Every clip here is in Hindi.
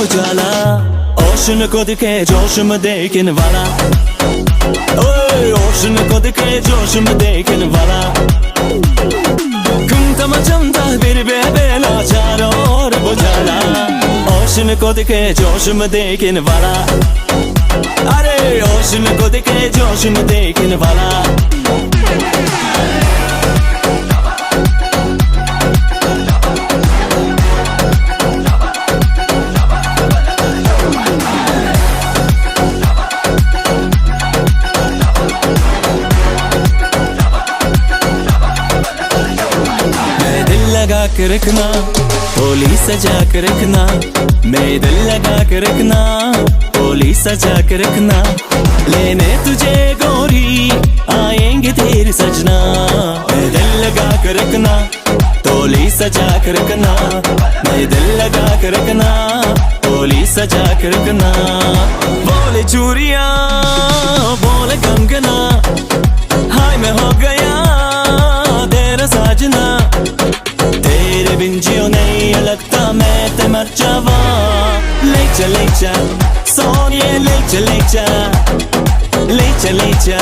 उजाला ओशन को दिखे जोश में देखने वाला, ओए ओशन को दिखे जोश में देखने वाला। घूमता मचमता फिर बेला चारों ओर उजाला ओशन को दिखे जोश में देखने वाला, अरे ओशन को दिखे जोश में देखने वाला। लगा के रखना होली सजा के रखना, मैं दिल लगा के रखना होली सजा के रखना। लेने तुझे गोरी आएंगे तेरे सजना, मैं दिल लगा के रखना होली सजा के रखना, मैं दिल लगा के रखना होली सजा के रखना। बोले चूड़ियां बोले कंगना, हाय मैं हो गया तेरा साजना। तेरे बिन जियो नहीं लगता मैं ते मर जावा। ले जा सोनिए ले जा ले जा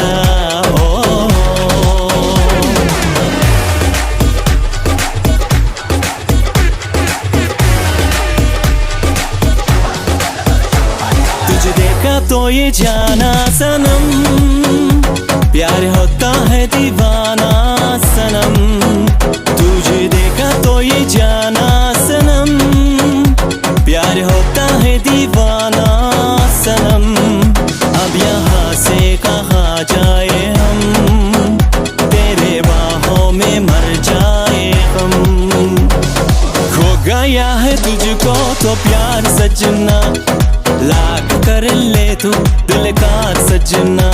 ओ। तुझे देखा तो ये जाना सनम, प्यार होता है दीवाना सनम। तुझे देखा तो ये जाना सनम, प्यार होता है दीवाना सनम। अब यहाँ से कहाँ जाए हम, तेरे बाहों में मर जाए हम। खो गया है तुझको तो प्यार सजना, लाख कर ले तू दिल का सजना।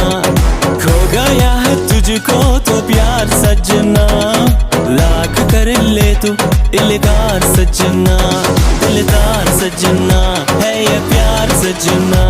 खो गया है तुझको तो प्यार सजना, लाख कर ले तू दिलदार सजना। दिलदार सजना है ये प्यार सजना।